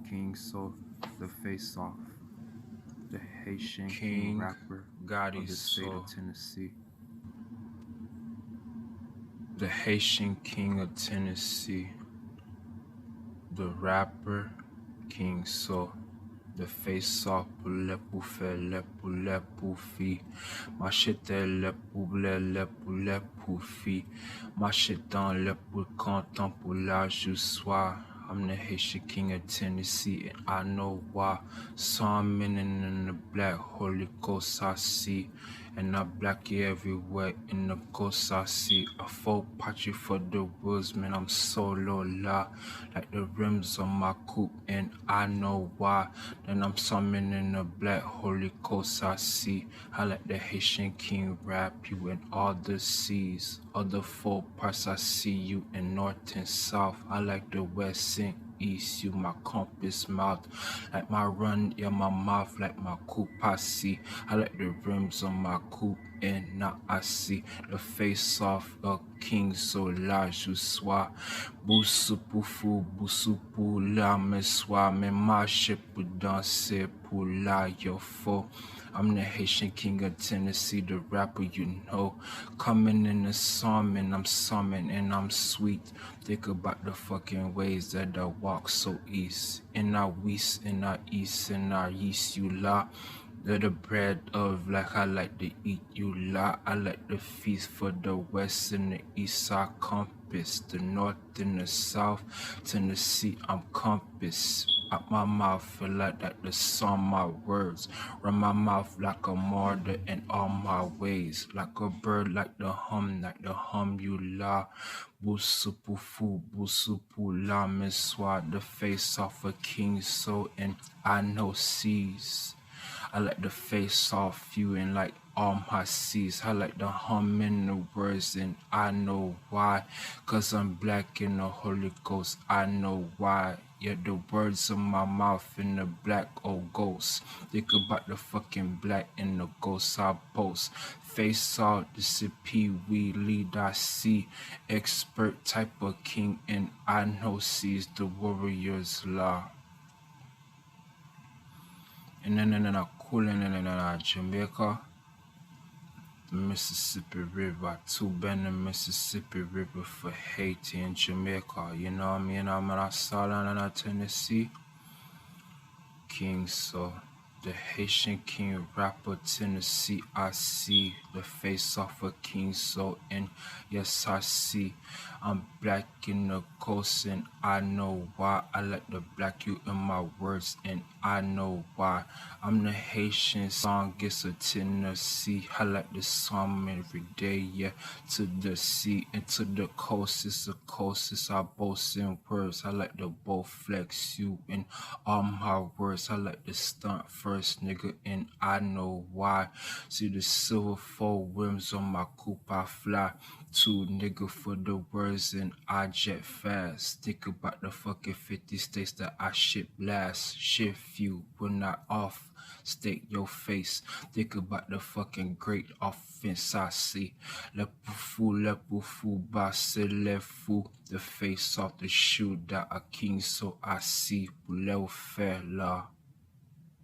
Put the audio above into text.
King So, the Face Off, the Haitian King King rapper of Gotti the state of So, Tennessee. the Haitian King of Tennessee, the rapper King So, the face off pour le pour faire le pour le pour fi, machete le pour le pour fi, machetant le pour content pour la soir. I'm the Haitian King of Tennessee, and I know why. Some men in the black Holy Ghost I see, and I black you everywhere in the ghost I see. A full patchy for the woods, man, I'm solo la, like the rims on my coupe, and I know why. Then I'm summoning the black Holy Ghost I see. I like the Haitian King rap you in all the seas. Other four parts I see you in north and south. I like the west and east, you my compass mouth. Like my run, yeah, my mouth like my coupe I see. I like the rims on my coupe and now I see the face off a king so large you sois. Boussou pour fou, boussou pour la me sois. Me marche pour danser pour la yo fo. I'm the Haitian King of Tennessee, the rapper you know. Coming in the song and I'm summon and I'm sweet. Think about the fucking ways that I walk so east. In our west, in our east, in our east, you lie. They're the bread of like I like to eat you lie. I like the feast for the west and the east side compass. The north and the south, Tennessee, I'm compass. Out my mouth feel like that the song my words. Run my mouth like a martyr in all my ways. Like a bird, like the hum you lie. Boussou pour fou, boussou pour la me soir. The face off a king so and I know seas. I like the face off you and like all my seas. I like the hum in the words and I know why. Cause I'm black in the Holy Ghost, I know why. Yeah, the words of my mouth in the black old ghost. Think about the fucking black in the ghost I boast. Face off, this is Pee-wee lead I see. Expert type of king and I know sees the warrior's law. And then I cooling in Jamaica, the Mississippi River, two bend the Mississippi River for Haiti and Jamaica. You know what I mean? I'm in Southern and Tennessee. King So, the Haitian King rapper Tennessee, I see the face of a King So, and yes I see I'm black in the coast and I know why. I like the black you in my words and I know why. I'm the Haitian song gets a Tennessee. I like the song every day, yeah. To the sea and to the coast, it's the coast, it's our both in words. I like the both flex you in all my words. I like the stunt first, nigga, and I know why. See the silver four rims on my coupe, I fly. Two nigga for the words and I jet fast. Think about the fucking 50 states that I ship last. Shift you when I off. State your face. Think about the fucking great offense I see. Le poufou, basse le fou. The face off the shoe that a king so I see. Pour le faire là.